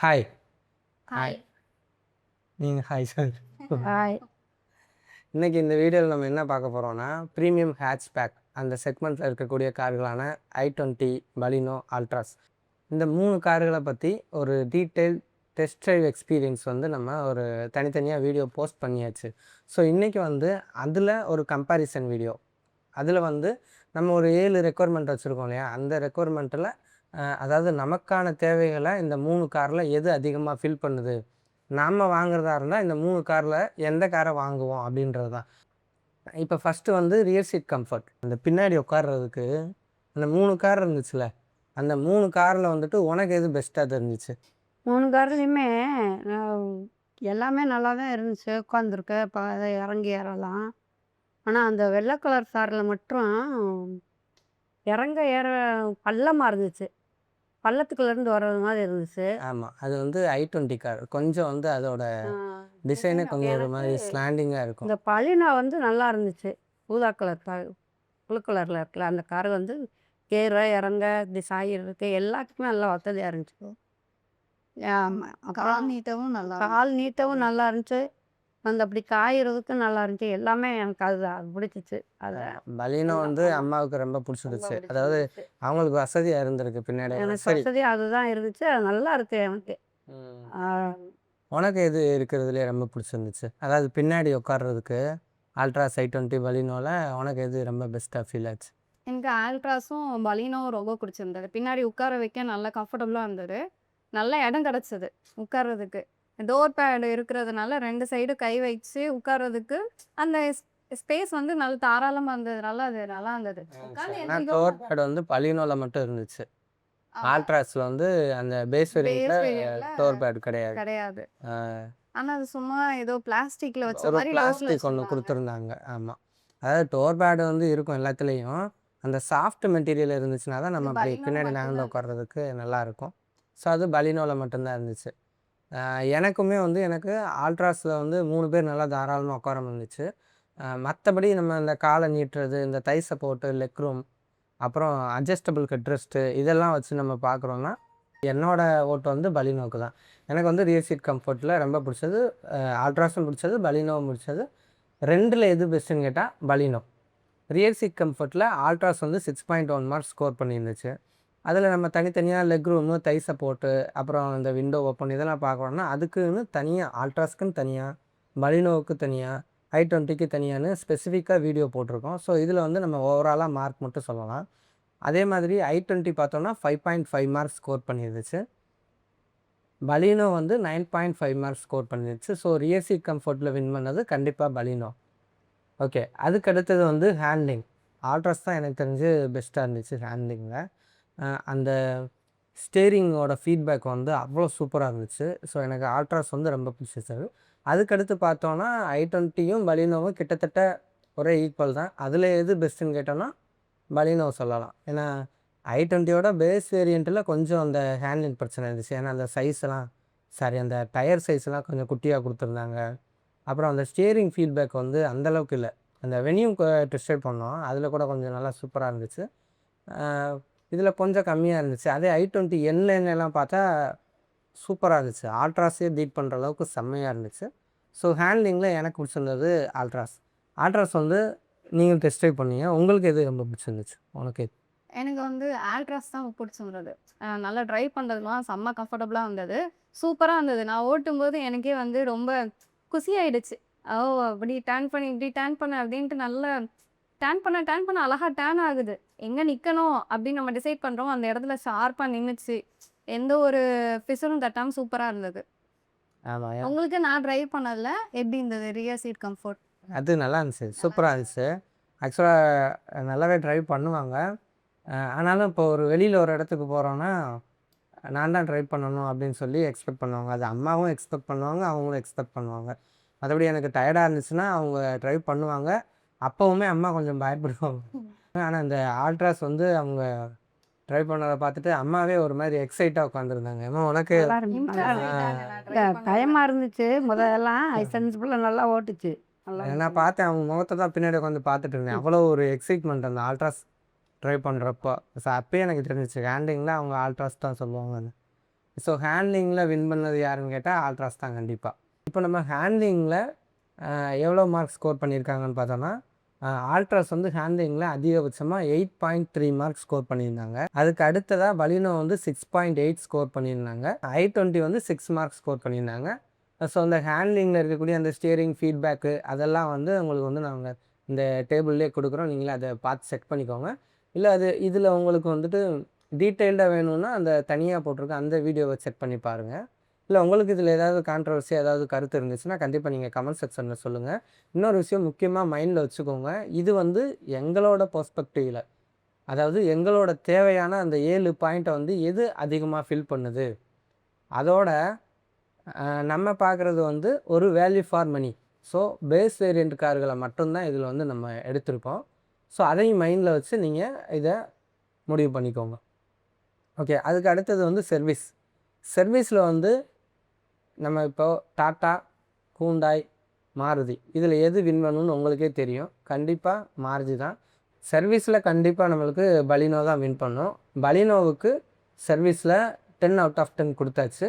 Hi. Hi. Hi. நீங்க hi sir. Hi. இன்னைக்கு இந்த வீடியோவில் நம்ம என்ன பார்க்க போகிறோம்னா, ப்ரீமியம் ஹேட்ச்பேக் அந்த செக்மெண்ட்டில் இருக்கக்கூடிய கார்களான i20, பலினோ, அல்ட்ராஸ் இந்த 3 கார்களை பற்றி ஒரு டீட்டெயில் டெஸ்ட் ட்ரைவ் எக்ஸ்பீரியன்ஸ் வந்து நம்ம ஒரு தனித்தனியாக வீடியோ போஸ்ட் பண்ணியாச்சு. ஸோ இன்றைக்கி வந்து அதில் ஒரு கம்பேரிசன் வீடியோ. அதில் வந்து நம்ம ஒரு 7 ரெக்குயர்மெண்ட் வச்சுருக்கோம் இல்லையா, அந்த ரெக்குயர்மெண்ட்டில் அதாவது நமக்கான தேவைகளை இந்த 3 காரில் எது அதிகமாக ஃபில் பண்ணுது, நாம் வாங்குறதா இருந்தால் இந்த 3 காரில் எந்த காரை வாங்குவோம் அப்படின்றது தான். இப்போ ஃபஸ்ட்டு வந்து ரியர் சீட் கம்ஃபர்ட். அந்த பின்னாடி உட்கார்றதுக்கு அந்த 3 கார் இருந்துச்சுல்ல, அந்த 3 காரில் வந்துட்டு உனக்கு எது பெஸ்ட்டாக தெரிஞ்சிச்சு? 3 கார்லையுமே எல்லாமே நல்லா தான் இருந்துச்சு. உட்காந்துருக்க இறங்கி ஏறலாம். ஆனால் அந்த வெள்ளை கலர் காரில் மட்டும் இறங்க ஏற பள்ளமாக இருந்துச்சு. பள்ளத்துக்குள்ளேருந்து வர்றது மாதிரி இருந்துச்சு. ஆமாம், அது வந்து i20 கார் கொஞ்சம் வந்து அதோட டிசைனே கொஞ்சம் ஒரு மாதிரி ஸ்லாண்டிங்காக இருக்கும். இந்த பலினா வந்து நல்லா இருந்துச்சு. ஊதா கலர் ப்ளூ கலரில் இருக்குல்ல, அந்த கார் வந்து ஏற இறங்க இப்படி சாயிறதுக்கு எல்லாத்துக்குமே நல்லா வசதியாக இருந்துச்சு. கால் நீட்டவும் கால் நீட்டவும் நல்லா இருந்துச்சு. அந்த அப்படி காயறதுக்கு நல்லா இருந்துச்சு. எல்லாமே எனக்கு அது பிடிச்சிச்சு. அது பலினோ வந்து அம்மாவுக்கு ரொம்ப பிடிச்சிருச்சு. அதாவது அவங்களுக்கு வசதியாக இருந்திருக்கு பின்னாடி. எனக்கு சரி, வசதி அதுதான் இருந்துச்சு. அது நல்லா இருக்கு எனக்கு. உனக்கு எது இருக்கிறதுலே ரொம்ப பிடிச்சிருந்துச்சு? அதாவது பின்னாடி உட்கார்றதுக்கு அல்ட்ராஸ் i20 பலினோவில் உனக்கு எது ரொம்ப பெஸ்ட்டாக ஃபீல் ஆச்சு? எனக்கு ஆல்ட்ராஸும் பலினோவும் ரொம்ப பிடிச்சிருந்தது. பின்னாடி உட்கார வைக்க நல்லா கம்ஃபர்டபுளாக இருந்தது. நல்ல இடம் கிடச்சிது உட்கார்றதுக்கு. டோர் பேடு இருக்கிறதுனால 2 சைடும் கை வச்சு உட்கார்றதுக்கு அந்த ஸ்பேஸ் வந்து நல்ல தாராளமாக இருந்ததுனால அது நல்லா இருந்தது. டோர் பேட் வந்து பலினோவில் மட்டும் இருந்துச்சு. ஆல்ட்ராஸில் வந்து அந்த பேஸ் வேரியண்ட்ல டோர் பேட் கிடையாது. கிடையாது. ஆனால் அது சும்மா ஏதோ பிளாஸ்டிக்கில் வச்ச ஒரு மாதிரி பிளாஸ்டிக் ஒன்று கொடுத்துருந்தாங்க. ஆமாம், அதாவது டோர் பேடு வந்து இருக்கும் எல்லாத்துலேயும். அந்த சாஃப்ட் மெட்டீரியல் இருந்துச்சுன்னா தான் நம்ம அப்படி பின்னாடி நகர்ந்து உட்கார்றதுக்கு நல்லாயிருக்கும். ஸோ அது பலினோவில் மட்டும்தான் இருந்துச்சு. எனக்குமே வந்து எனக்கு ஆல்ட்ராஸில் வந்து 3 பேர் நல்லா தாராளமாக உட்கார இருந்துச்சு. மற்றபடி நம்ம இந்த காலை நீட்டுறது, இந்த தை சப்போர்ட்டு, லெக் ரூம், அப்புறம் அட்ஜஸ்டபிள் ஹெட்ரெஸ்ட்டு இதெல்லாம் வச்சு நம்ம பார்க்குறோன்னா என்னோட ஓட்டு வந்து பலினோவுக்கு தான். எனக்கு வந்து ரியர் சீட் கம்ஃபர்ட்டில் ரொம்ப பிடிச்சது ஆல்ட்ராஸும் பிடிச்சது, பலினோவும் பிடிச்சது. 2ல் எது பெஸ்ட்டுன்னு கேட்டால் பலினோ. ரியர் சீட் கம்ஃபர்ட்டில் ஆல்ட்ராஸ் வந்து 6.1 மார்க்ஸ் ஸ்கோர் பண்ணியிருந்துச்சு. அதில் நம்ம தனித்தனியாக லெக் ரூமு, தை சப்போர்ட்டு, அப்புறம் இந்த விண்டோ ஓப்பன் இதெல்லாம் பார்க்குறோன்னா அதுக்குன்னு தனியாக ஆல்ட்ராஸ்க்குன்னு தனியாக, பலினோவுக்கு தனியாக, i20க்கு தனியான்னு ஸ்பெசிஃபிக்காக வீடியோ போட்டிருக்கோம். ஸோ இதில் வந்து நம்ம ஓவராலாக மார்க் மட்டும் சொல்லலாம். அதே மாதிரி i20 பார்த்தோன்னா 5.5 மார்க்ஸ் ஸ்கோர் பண்ணியிருந்துச்சு. பலினோ வந்து 9.5 மார்க்ஸ் ஸ்கோர் பண்ணிருச்சு. ஸோ ரியர் சீட் கம்ஃபர்ட்டில் வின் பண்ணது கண்டிப்பாக பலினோ. ஓகே, அதுக்கு அடுத்தது வந்து ஹேண்ட்லிங். ஆல்ட்ராஸ் தான் எனக்கு தெரிஞ்சு பெஸ்ட்டாக இருந்துச்சு ஹேண்ட்லிங்கில். அந்த ஸ்டேரிங்கோட ஃபீட்பேக் வந்து அவ்வளோ சூப்பராக இருந்துச்சு. ஸோ எனக்கு ஆல்ட்ராஸ் வந்து ரொம்ப பிடிச்சிருச்சது. அதுக்கடுத்து பார்த்தோன்னா i20யும் பலினோவும் கிட்டத்தட்ட ஒரே ஈக்குவல் தான். அதில் எது பெஸ்ட்டுன்னு கேட்டோன்னா பலினோ சொல்லலாம். ஏன்னா i20யோட பேஸ் வேரியண்ட்டில் கொஞ்சம் அந்த ஹேண்ட்லிங் பிரச்சனை இருந்துச்சு. ஏன்னா அந்த அந்த டயர் சைஸ்லாம் கொஞ்சம் குட்டியாக கொடுத்துருந்தாங்க. அப்புறம் அந்த ஸ்டியரிங் ஃபீட்பேக் வந்து அந்தளவுக்கு இல்லை. அந்த வெனியூ டெஸ்ட் ரைட் பண்ணோம், அதில் கூட கொஞ்சம் நல்லா சூப்பராக இருந்துச்சு. இதில் கொஞ்சம் கம்மியாக இருந்துச்சு. அதே i20 எல்லாம் பார்த்தா சூப்பராக இருந்துச்சு. ஆல்ட்ராஸே பீட் பண்ணுற அளவுக்கு செம்மையாக இருந்துச்சு. ஸோ ஹேண்ட்லிங்கில் எனக்கு பிடிச்சிருந்தது ஆல்ட்ராஸ். ஆல்ட்ராஸ் வந்து நீங்கள் டெஸ்ட் ட்ரைவ் பண்ணீங்க, உங்களுக்கு எது ரொம்ப பிடிச்சிருந்துச்சு? உனக்கு எது? எனக்கு வந்து ஆல்ட்ராஸ் தான் பிடிச்சிருந்தது. நல்லா ட்ரைவ் பண்ணுறதுலாம் செம்ம கம்ஃபர்டபுளாக இருந்தது. சூப்பராக இருந்தது. நான் ஓட்டும்போது எனக்கே வந்து ரொம்ப குஷியாயிடுச்சு. ஓ! அப்படி டர்ன் பண்ணி இப்படி டர்ன் பண்ண அப்படின்ட்டு நல்லா டர்ன் பண்ண அழகா டர்ன் ஆகுது. எங்கே நிற்கணும் அப்படின்னு நம்ம டிசைட் பண்ணுறோம். அந்த இடத்துல ஷார்ப்பாக நின்றுச்சு. எந்த ஒரு ஃபிசரும் தட்டாமல் சூப்பராக இருந்தது. ஆமாம், உங்களுக்கு நான் ட்ரைவ் பண்ணதில்ல. எப்படி இருந்தது ரியர் சீட் கம்ஃபர்ட்? அது நல்லா இருந்துச்சு, சூப்பராக இருந்துச்சு. ஆக்சுவலாக நல்லாவே ட்ரைவ் பண்ணுவாங்க. ஆனாலும் இப்போ ஒரு வெளியில் ஒரு இடத்துக்கு போகிறோன்னா நான் தான் ட்ரைவ் பண்ணணும் அப்படின்னு சொல்லி எக்ஸ்பெக்ட் பண்ணுவாங்க. அது அம்மாவும் எக்ஸ்பெக்ட் பண்ணுவாங்க, அவங்களும் எக்ஸ்பெக்ட் பண்ணுவாங்க. மற்றபடி எனக்கு டயர்டாக இருந்துச்சுன்னா அவங்க ட்ரைவ் பண்ணுவாங்க. அப்போவுமே அம்மா கொஞ்சம் பயப்படுவாங்க. ஆனால் இந்த ஆல்ட்ராஸ் வந்து அவங்க ட்ரைவ் பண்ணதை பார்த்துட்டு அம்மாவே ஒரு மாதிரி எக்ஸைட்டாக உட்காந்துருந்தாங்க. ஏமா உனக்கு பயமாக இருந்துச்சு முதல்லாம். சென்சிபிளாக நல்லா ஓட்டுச்சு. நான் பார்த்தேன், அவங்க முகத்தை தான் பின்னாடி உட்காந்து பார்த்துட்டு இருந்தேன். அவ்வளோ ஒரு எக்ஸைட்மெண்ட் அந்த ஆல்ட்ராஸ் ட்ரைவ் பண்ணுறப்போ. ஸோ அப்போயே எனக்கு தெரிஞ்சிச்சு ஹேண்டிங்கில் அவங்க ஆல்ட்ராஸ் தான் சொல்லுவாங்கன்னு. ஸோ ஹேண்ட்லிங்கில் வின் பண்ணது யாருன்னு கேட்டால் ஆல்ட்ராஸ் தான் கண்டிப்பாக. இப்போ நம்ம ஹேண்ட்லிங்கில் எவ்வளோ மார்க் ஸ்கோர் பண்ணியிருக்காங்கன்னு பார்த்தோன்னா, ஆல்ட்ராஸ் வந்து ஹேண்ட்லிங்கில் அதிகபட்சமாக 8.3 மார்க் ஸ்கோர் பண்ணியிருந்தாங்க. அதுக்கு அடுத்ததாக பலினோ வந்து 6.8 ஸ்கோர் பண்ணியிருந்தாங்க. i20 வந்து 6 மார்க் ஸ்கோர் பண்ணியிருந்தாங்க. ஸோ அந்த ஹேண்ட்லிங்கில் இருக்கக்கூடிய அந்த ஸ்டியரிங் ஃபீட்பேக்கு அதெல்லாம் வந்து உங்களுக்கு வந்து நாங்கள் இந்த டேபிள்லேயே கொடுக்குறோம். நீங்களே அதை பார்த்து செக் பண்ணிக்கோங்க. இல்லை அது இதில் உங்களுக்கு வந்துட்டு டீட்டெயில்டாக வேணும்னா அந்த தனியாக போட்டிருக்க அந்த வீடியோவை செக் பண்ணி பாருங்கள். இல்லை உங்களுக்கு இதில் ஏதாவது கான்ட்ரவர்சி ஏதாவது கருத்து இருந்துச்சுன்னா கண்டிப்பாக நீங்கள் கமெண்ட் செக்ஷனில் சொல்லுங்கள். இன்னொரு விஷயம் முக்கியமாக மைண்டில் வச்சுக்கோங்க, இது வந்து எங்களோட பெர்ஸ்பெக்டிவில், அதாவது எங்களோட தேவையான அந்த 7 பாயிண்ட்டை வந்து எது அதிகமாக ஃபில் பண்ணுது, அதோட நம்ம பார்க்குறது வந்து ஒரு value for money. So base variant கார்களை மட்டும்தான் இதில் வந்து நம்ம எடுத்திருக்கோம். ஸோ அதையும் மைண்டில் வச்சு நீங்கள் இதை முடிவு பண்ணிக்கோங்க. ஓகே, அதுக்கு அடுத்தது வந்து சர்வீஸ். சர்வீஸில் வந்து நம்ம இப்போ டாட்டா, ஹூண்டாய், மாருதி இதில் எது வின் பண்ணணும்னு உங்களுக்கே தெரியும். கண்டிப்பாக மாருதி தான். சர்வீஸில் கண்டிப்பாக நம்மளுக்கு பலினோ தான் வின் பண்ணோம். பலினோவுக்கு சர்வீஸில் 10/10 கொடுத்தாச்சு.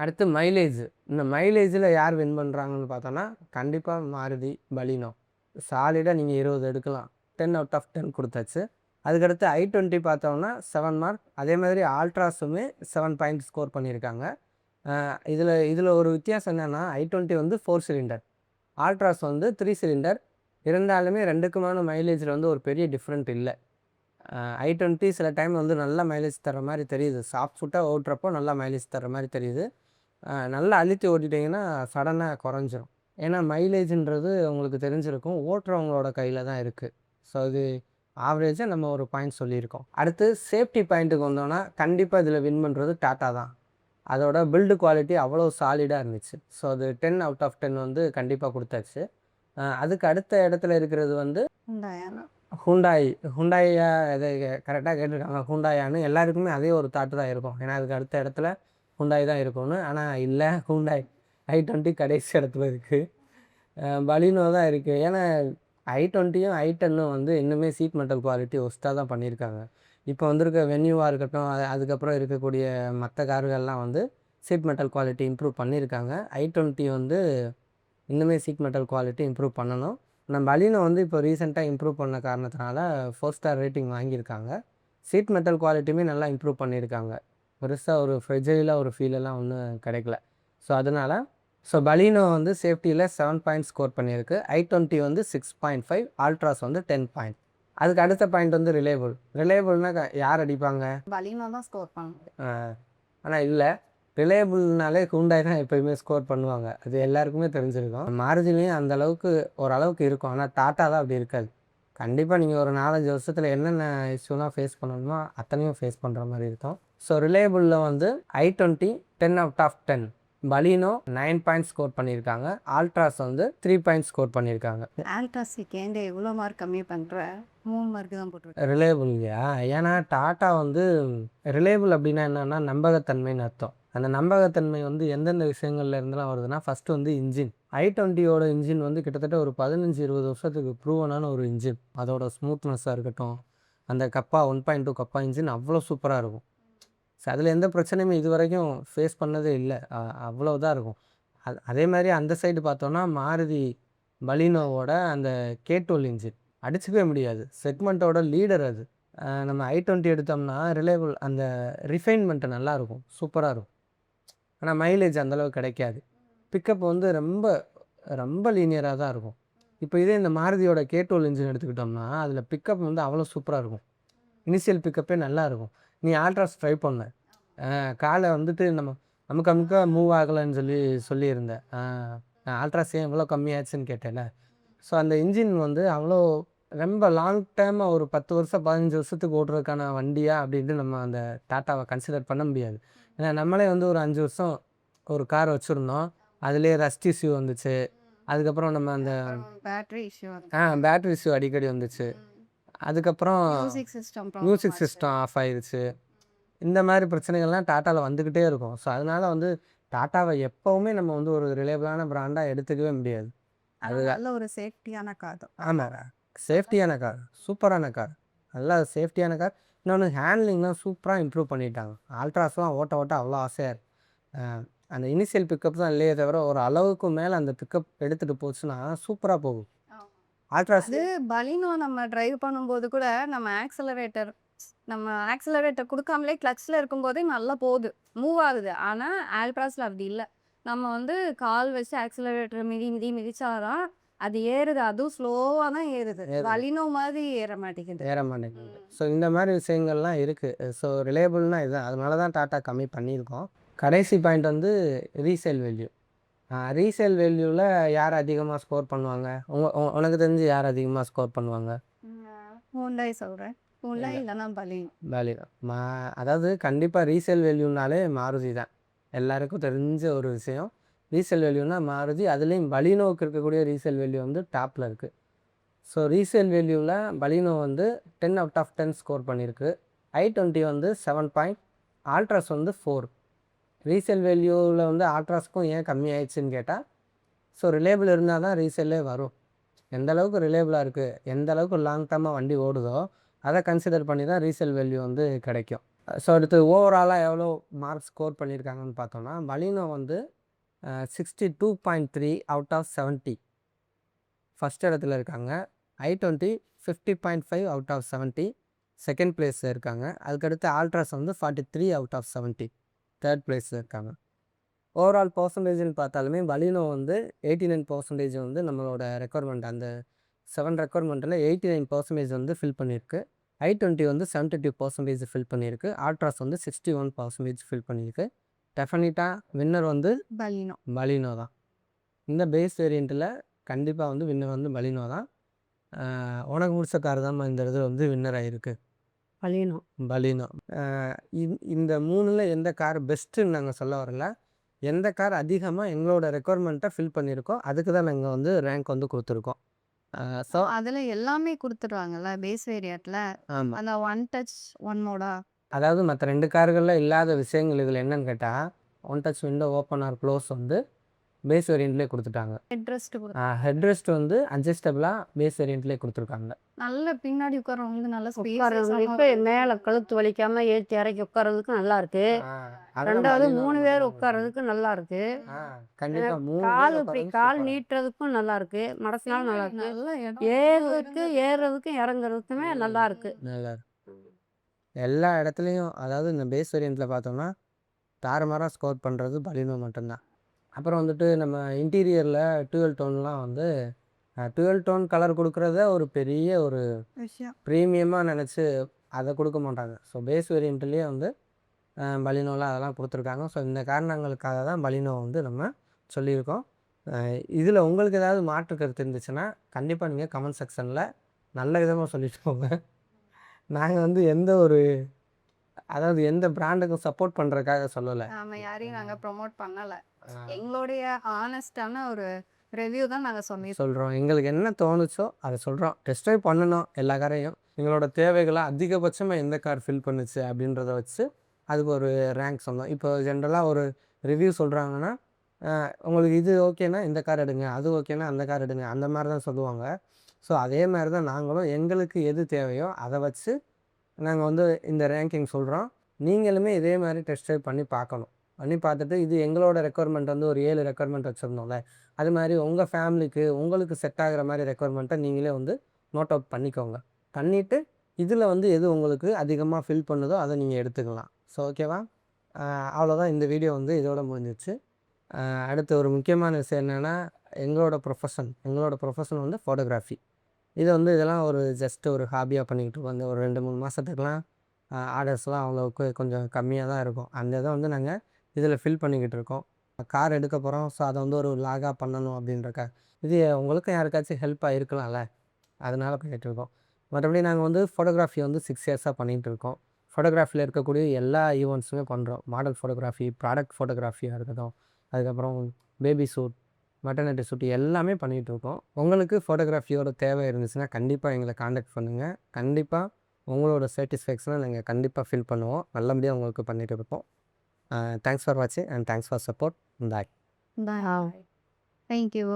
அடுத்து மைலேஜ். இந்த மைலேஜில் யார் வின் பண்ணுறாங்கன்னு பார்த்தோன்னா கண்டிப்பாக மாருதி, பலினோ. சாலிடாக நீங்கள் 20 எடுக்கலாம். 10/10 கொடுத்தாச்சு. அதுக்கடுத்து i20 பார்த்தோம்னா 7 மார்க். அதே மாதிரி ஆல்ட்ராஸுமே 7 பாயிண்ட் ஸ்கோர் பண்ணியிருக்காங்க. இதில் ஒரு வித்தியாசம் என்னென்னா i20 வந்து 4 சிலிண்டர், ஆல்ட்ராஸ் வந்து 3 சிலிண்டர். இருந்தாலுமே ரெண்டுக்குமான மைலேஜில் வந்து ஒரு பெரிய டிஃப்ரெண்ட் இல்லை. i20 சில டைம் வந்து நல்ல மைலேஜ் தர மாதிரி தெரியுது. சாஃப்ட் ஃபுட்டாக ஓட்டுறப்போ நல்லா மைலேஜ் தர மாதிரி தெரியுது. நல்லா அழுத்தி ஓட்டிட்டிங்கன்னா சடனாக குறைஞ்சிரும். ஏன்னா மைலேஜுன்றது உங்களுக்கு தெரிஞ்சிருக்கும், ஓட்டுறவங்களோட கையில் தான் இருக்குது. ஸோ அது ஆவரேஜாக நம்ம ஒரு பாயிண்ட் சொல்லியிருக்கோம். அடுத்து சேஃப்டி பாயிண்ட்டுக்கு வந்தோன்னா கண்டிப்பாக இதில் வின் பண்ணுறது டாட்டா தான். அதோட பில்டு குவாலிட்டி அவ்வளோ சாலிடாக இருந்துச்சு. ஸோ அது 10/10 வந்து கண்டிப்பாக கொடுத்தாச்சு. அதுக்கு அடுத்த இடத்துல இருக்கிறது வந்து ஹுண்டாயா. இதை கரெக்டாக கேட்டிருக்காங்க, ஹுண்டாயான்னு. எல்லாருக்குமே அதே ஒரு தாட்டு தான் இருக்கும், ஏன்னா அதுக்கு அடுத்த இடத்துல ஹுண்டாய் தான் இருக்கும்னு. ஆனால் இல்லை, ஹுண்டாய் i20 கடைசி இடத்துல இருக்குது. பலினோ தான் இருக்குது. ஏன்னா i20யும் i10ம் வந்து இன்னுமே சீட் மெட்டல் குவாலிட்டி ஒஸ்ட்டாக தான் பண்ணியிருக்காங்க. இப்போ வந்திருக்க வென்யூவாக இருக்கட்டும், அதுக்கப்புறம் இருக்கக்கூடிய மற்ற கார்கள்லாம் வந்து சீட் மெட்டல் குவாலிட்டி இம்ப்ரூவ் பண்ணியிருக்காங்க. i20 வந்து இன்னுமே சீட் மெட்டல் குவாலிட்டி இம்ப்ரூவ் பண்ணணும். நம்ம பலினோ வந்து இப்போ ரீசெண்டாக இம்ப்ரூவ் பண்ண காரணத்தினால 4 ஸ்டார் ரேட்டிங் வாங்கியிருக்காங்க. சீட் மெட்டல் குவாலிட்டியுமே நல்லா இம்ப்ரூவ் பண்ணியிருக்காங்க. பெருசாக ஒரு ஃப்ரெஜைலாக ஒரு ஃபீலெல்லாம் ஒன்றும் கிடைக்கல. ஸோ அதனால் பலினோ வந்து சேஃப்டியில் 7 பாயிண்ட் ஸ்கோர் பண்ணியிருக்கு. i20 வந்து 6.5, ஆல்ட்ராஸ் வந்து 10 பாயிண்ட். அதுக்கு அடுத்த பாயிண்ட் வந்து ரிலையபிள்னா யார் அடிப்பாங்க? பலினோ தான் ஸ்கோர் பண்ணும். ஆனால் இல்லை, ரிலையபிள்னாலே ஹூண்டாய் தான் எப்போயுமே ஸ்கோர் பண்ணுவாங்க. அது எல்லாருக்குமே தெரிஞ்சிருக்கும். மாருதிலையும் அந்த அளவுக்கு ஓரளவுக்கு இருக்கும், ஆனால் டாட்டா தான் அப்படி இருக்காது. கண்டிப்பாக நீங்கள் ஒரு 4-5 வருஷத்தில் என்னென்ன இஷ்யூலாம் ஃபேஸ் பண்ணணுமோ அத்தனையும் ஃபேஸ் பண்ணுற மாதிரி இருக்கும். ஸோ ரிலையபிளில் வந்து i20 10/10, பலினோ 9 பாயிண்ட் ஸ்கோர் பண்ணியிருக்காங்க, ஆல்ட்ராஸ் வந்து 3 பாயிண்ட் ஸ்கோர் பண்ணியிருக்காங்க. ஆல்ட்ராஸுக்கு ஏண்ட எவ்வளோ மார்க் கம்மி பண்ணுற? 3 மார்க் தான் போட்டுருக்கேன். ரிலையபிள் இல்லையா? ஏன்னா டாட்டா வந்து ரிலையபிள் அப்படின்னா என்னென்னா நம்பகத்தன்மைன்னு அர்த்தம். அந்த நம்பகத்தன்மை வந்து எந்தெந்த விஷயங்கள்ல இருந்தெல்லாம் வருதுன்னா, ஃபஸ்ட்டு வந்து இன்ஜின். i20யோட இன்ஜின் வந்து கிட்டத்தட்ட ஒரு 15-20 வருஷத்துக்கு ப்ரூவனான ஒரு இன்ஜின். அதோட ஸ்மூத்னஸாக இருக்கட்டும், அந்த கப்பா 1.2 கப்பா இன்ஜின் அவ்வளோ சூப்பராக இருக்கும். ஸோ அதில் எந்த பிரச்சனையுமே இது வரைக்கும் ஃபேஸ் பண்ணதே இல்லை. அவ்வளோ இதாக இருக்கும். அதே மாதிரி அந்த சைடு பார்த்தோன்னா மாருதி பலினோவோட அந்த K12 இன்ஜின் அடிச்சுக்கவே முடியாது. செக்மெண்ட்டோட லீடர் அது. நம்ம i20 எடுத்தோம்னா ரிலையபிள் அந்த ரிஃபைன்மெண்ட்டு நல்லாயிருக்கும், சூப்பராக இருக்கும். ஆனால் மைலேஜ் அந்தளவுக்கு கிடைக்காது. பிக்கப் வந்து ரொம்ப ரொம்ப லீனியராக தான் இருக்கும். இப்போ இதே இந்த மாருதியோட K12 இன்ஜின் எடுத்துக்கிட்டோம்னா அதில் பிக்கப் வந்து அவ்வளோ சூப்பராக இருக்கும். இனிஷியல் பிக்கப்பே நல்லாயிருக்கும். நீ ஆல்ட்ராஸ் ட்ரை பண்ண காலை வந்துட்டு நமக்கு மூவ் ஆகலைன்னு சொல்லியிருந்தேன். ஆல்ட்ராஸ் ஏன் இவ்வளோ கம்மியாச்சுன்னு கேட்டேன்ல. ஸோ அந்த இன்ஜின் வந்து அவ்வளோ ரொம்ப லாங் டைமாக ஒரு 10 வருஷம் 15 வருஷத்துக்கு ஓட்டுறதுக்கான வண்டியா அப்படின்ட்டு நம்ம அந்த டாட்டாவை கன்சிடர் பண்ண முடியாது. ஏன்னா நம்மளே வந்து ஒரு 5 வருஷம் ஒரு கார் வச்சுருந்தோம், அதுலேயே ரஸ்ட் இஷ்யூ வந்துச்சு. அதுக்கப்புறம் நம்ம அந்த பேட்ரி இஷ்யூ அடிக்கடி வந்துச்சு. அதுக்கப்புறம் மியூசிக் சிஸ்டம் ஆஃப் ஆயிடுச்சு. இந்த மாதிரி பிரச்சனைகள்லாம் டாட்டாவில் வந்துக்கிட்டே இருக்கும். ஸோ அதனால் வந்து டாட்டாவை எப்போவுமே நம்ம வந்து ஒரு ரிலையபிளான பிராண்டாக எடுத்துக்கவே முடியாது. அது நல்ல ஒரு சேஃப்டியான கார். ஆமாம், சேஃப்டியான கார், சூப்பரான கார், நல்லா சேஃப்டியான கார். இன்னொன்று ஹேண்ட்லிங்லாம் சூப்பராக இம்ப்ரூவ் பண்ணிட்டாங்க. ஆல்ட்ராஸ்லாம் ஓட்ட ஓட்ட அவ்வளோ ஆசையாக இருக்கு. அந்த இனிஷியல் பிக்கப் தான் இல்லையே தவிர ஒரு அளவுக்கு மேலே அந்த பிக்கப் எடுத்துகிட்டு போச்சுன்னா சூப்பராக போகும். ஆல்ட்ராஸ் அது பலினோ நம்ம டிரைவ் பண்ணும்போது கூட நம்ம ஆக்சலரேட்டர் கொடுக்காமலே கிளச்சில் இருக்கும்போதே நல்லா போகுது, மூவ் ஆகுது. ஆனால் ஆல்ட்ராஸில் அப்படி இல்லை. நம்ம வந்து கால் வச்சு ஆக்சலரேட்டர் மிதிச்சாதான் அது ஏறுது. அதுவும் ஸ்லோவாக தான் ஏறுது. பலினோ மாதிரி ஏற மாட்டேங்குது. ஏற மாட்டேங்குது. ஸோ இந்த மாதிரி விஷயங்கள்லாம் இருக்குது. ஸோ ரிலையபிள்னா இதுதான். அதனால தான் டாட்டா கம்மி பண்ணியிருக்கோம். கடைசி பாயிண்ட் வந்து ரீசேல் வேல்யூ. ரீசேல் வேல்யூவில் யார் அதிகமாக ஸ்கோர் பண்ணுவாங்க? உனக்கு தெரிஞ்சு யார் அதிகமாக ஸ்கோர் பண்ணுவாங்க? ஹூண்டாய் சொல்கிறேன். ஹூண்டாய் இல்லைன்னா பலினோ. பலினோ. அதாவது கண்டிப்பாக ரீசேல் வேல்யூனாலே மாருதி தான். எல்லாருக்கும் தெரிஞ்ச ஒரு விஷயம். ரீசேல் வேல்யூனா மாருதி. அதுலேயும் பலினோவுக்கு இருக்கக்கூடிய ரீசேல் வேல்யூ வந்து டாப்பில் இருக்குது. ஸோ ரீசேல் வேல்யூவில் பலினோ வந்து 10/10 ஸ்கோர் பண்ணியிருக்கு. i20 வந்து 7 ஆல்ட்ராஸ் வந்து 4. ரீசேல் வேல்யூவில் வந்து ஆல்ட்ராஸ்க்கும் ஏன் கம்மி ஆயிடுச்சுன்னு கேட்டால், ஸோ ரிலேபிள் இருந்தால் தான் ரீசேலே வரும். எந்த அளவுக்கு ரிலேபிளாக இருக்குது, எந்த அளவுக்கு லாங் டர்மாக வண்டி ஓடுதோ அதை கன்சிடர் பண்ணி தான் ரீசேல் வேல்யூ வந்து கிடைக்கும். ஸோ அடுத்து ஓவராலாக எவ்வளோ மார்க் ஸ்கோர் பண்ணியிருக்காங்கன்னு பார்த்தோன்னா, பலினோ வந்து 62.3 அவுட் ஆஃப் 70 ஃபஸ்ட் இடத்துல இருக்காங்க. i20 50.5 அவுட் ஆஃப் 70 செகண்ட் பிளேஸில் இருக்காங்க. அதுக்கடுத்து ஆல்ட்ராஸ் வந்து 43 அவுட் ஆஃப் 70 தேர்ட் பிளேஸில் இருக்காங்க. ஓவரால் பர்சன்டேஜ்னு பார்த்தாலுமே பலினோ வந்து 89% வந்து நம்மளோட ரெக்குவயர்மெண்ட், அந்த 7 ரெக்குவயர்மெண்ட்டில் 89% வந்து ஃபில் பண்ணியிருக்கு. i20 வந்து 72% ஃபில் பண்ணியிருக்கு. ஆல்ட்ராஸ் வந்து 61% ஃபில் பண்ணியிருக்கு. டெஃபினட்டாக வின்னர் வந்து பலினோ தான். இந்த பேஸ் வேரியண்ட்டில் கண்டிப்பாக வந்து வின்னர் வந்து பலினோ தான். உனக்கு முடிச்ச கார் தான் இந்த இதில் வந்து வின்னர் ஆகிருக்கு. பலினோ. இந்த 3ல் எந்த கார் பெஸ்ட்டுன்னு நாங்கள் சொல்ல வரல. எந்த கார் அதிகமாக எங்களோட ரெக்குவயர்மெண்ட்டை ஃபில் பண்ணியிருக்கோம் அதுக்கு தான் நாங்கள் வந்து ரேங்க் வந்து கொடுத்துருக்கோம். ஸோ அதில் எல்லாமே கொடுத்துருவாங்கல்ல பேஸ் வேரியண்ட்டில். ஆமாம், அந்த ஒன் டச் ஒன் மோடா. அதாவது மற்ற 2 கார்களில் இல்லாத விஷயங்கள் இதில் என்னன்னு கேட்டால், one touch window open or close வந்து பேஸ் வேரியண்ட்லேயே கொடுத்துட்டாங்க. ஹெட்ரெஸ்ட் வந்து அட்ஜஸ்டபிளாக பேஸ் வேரியண்ட்லேயே கொடுத்துருக்காங்க. நல்ல பின்னாடி உட்காரவங்களுக்கு நல்ல உட்காரவங்களுக்கு மேலே கழுத்து வலிக்காமல் ஏற்றி இறக்கி உட்காரதுக்கு நல்லா இருக்கு. ரெண்டாவது 3 பேர் உட்காரதுக்கு நல்லா இருக்கு. கால் இப்படி கால் நீட்டுறதுக்கும் நல்லா இருக்கு. மடக்கினாலும் நல்லா இருக்கு. ஏறுறதுக்கும் இறங்குறதுக்குமே நல்லா இருக்கு. நல்லா இருக்கு. எல்லா இடத்துலையும் அதாவது இந்த பேஸ் வேரியண்ட்டில் பார்த்தோம்னா தாறுமாறாக ஸ்கோர் பண்ணுறது பலினோ மட்டும்தான். அப்புறம் வந்துட்டு நம்ம இன்டீரியரில் 12 டோன்லாம் வந்து 12 டோன் கலர் கொடுக்குறத ஒரு பெரிய ஒரு விஷயம். ப்ரீமியமாக நினச்சி அதை கொடுக்க மாட்டாங்க. ஸோ பேஸ் வேரியண்ட்லேயே வந்து பலினோலாம் அதெல்லாம் கொடுத்துருக்காங்க. ஸோ இந்த காரணங்களுக்காக தான் பலினோ வந்து நம்ம சொல்லியிருக்கோம். இதில் உங்களுக்கு ஏதாவது மாற்று கருத்து இருந்துச்சுன்னா கண்டிப்பாக நீங்கள் கமெண்ட் செக்ஷனில் நல்ல விதமாக சொல்லிட்டு போங்க. நாங்கள் வந்து அதாவது எந்த பிராண்டுக்கும் சப்போர்ட் பண்ணுறதுக்காக சொல்லலை. நம்ம யாரையும் நாங்கள் ப்ரொமோட் பண்ணலை. எங்களுடைய ஆனஸ்டான ஒரு ரிவ்யூ தான் நாங்கள் சொல்கிறோம். எங்களுக்கு என்ன தோணுச்சோ அதை சொல்கிறோம். டெஸ்ட் ட்ரைவ் பண்ணணும் எல்லா காரையும். எங்களோட தேவைகளை அதிகபட்சமாக எந்த கார் ஃபில் பண்ணுச்சு அப்படின்றத வச்சு அதுக்கு ஒரு ரேங்க் சொன்னோம். இப்போ ஜென்ரலாக ஒரு ரிவ்யூ சொல்கிறாங்கன்னா, உங்களுக்கு இது ஓகேனா இந்த கார் எடுங்க, அது ஓகேனா அந்த கார் எடுங்க, அந்த மாதிரி தான் சொல்லுவாங்க. ஸோ அதே மாதிரி தான் நாங்களும் எங்களுக்கு எது தேவையோ அதை வச்சு நாங்கள் வந்து இந்த ரேங்கிங் சொல்கிறோம். நீங்களுமே இதே மாதிரி டெஸ்ட் ட்ரைவ் பண்ணி பார்க்கணும். பண்ணி பார்த்துட்டு இது எங்களோட ரெக்குவயர்மெண்ட் வந்து ஒரு 7 ரெக்குவயர்மெண்ட் வச்சுருந்தோம்ல, அது மாதிரி உங்கள் ஃபேமிலிக்கு உங்களுக்கு செட் ஆகிற மாதிரி ரெக்குவயர்மெண்ட்டை நீங்களே வந்து நோட் அவுட் பண்ணிக்கோங்க. பண்ணிவிட்டு இதில் வந்து எது உங்களுக்கு அதிகமாக ஃபில் பண்ணுதோ அதை நீங்கள் எடுத்துக்கலாம். ஸோ ஓகேவா? அவ்வளோதான். இந்த வீடியோ வந்து இதோட முடிஞ்சிச்சு. அடுத்த ஒரு முக்கியமான விஷயம் என்னென்னா, எங்களோட ப்ரொஃபஷன் வந்து ஃபோட்டோகிராஃபி. இதெல்லாம் ஒரு ஜஸ்ட் ஒரு ஹாபியாக பண்ணிக்கிட்டு இருக்கோம். அந்த ஒரு 2-3 மாதத்துக்குலாம் ஆர்டர்ஸ்லாம் அவ்வளோவுக்கு கொஞ்சம் கம்மியாக தான் இருக்கும். அந்த இதை வந்து நாங்கள் இதில் ஃபில் பண்ணிக்கிட்டு இருக்கோம். கார் எடுக்க போகிறோம். ஸோ அதை வந்து ஒரு வ்ளாகாக பண்ணணும் அப்படின்றக்காக. இது உங்களுக்கும் யாருக்காச்சும் ஹெல்ப்பாக இருக்கலாம்ல, அதனால் பண்ணிகிட்ருக்கோம். மற்றபடி நாங்கள் வந்து ஃபோட்டோகிராஃபி வந்து 6 இயர்ஸாக பண்ணிகிட்டு இருக்கோம். ஃபோட்டோகிராஃபியில் இருக்கக்கூடிய எல்லா ஈவெண்ட்ஸுமே பண்ணுறோம். மாடல் ஃபோட்டோகிராஃபி, ப்ராடக்ட் ஃபோட்டோகிராஃபியாக இருக்கட்டும், அதுக்கப்புறம் பேபி ஷூட், மெட்டர்னிட்டி ஷூட் எல்லாமே பண்ணிகிட்ருக்கோம். உங்களுக்கு ஃபோட்டோகிராஃபியோட தேவை இருந்துச்சுன்னா கண்டிப்பாக எங்களை காண்டாக்ட் பண்ணுங்கள். கண்டிப்பாக உங்களோட சாட்டிஸ்ஃபேக்ஷனை நாங்கள் கண்டிப்பாக ஃபில் பண்ணுவோம். நல்லபடியாக உங்களுக்கு பண்ணிகிட்டு இருப்போம். தேங்க்ஸ் ஃபார் வாட்சிங் and thanks for support. Bye. Thank you.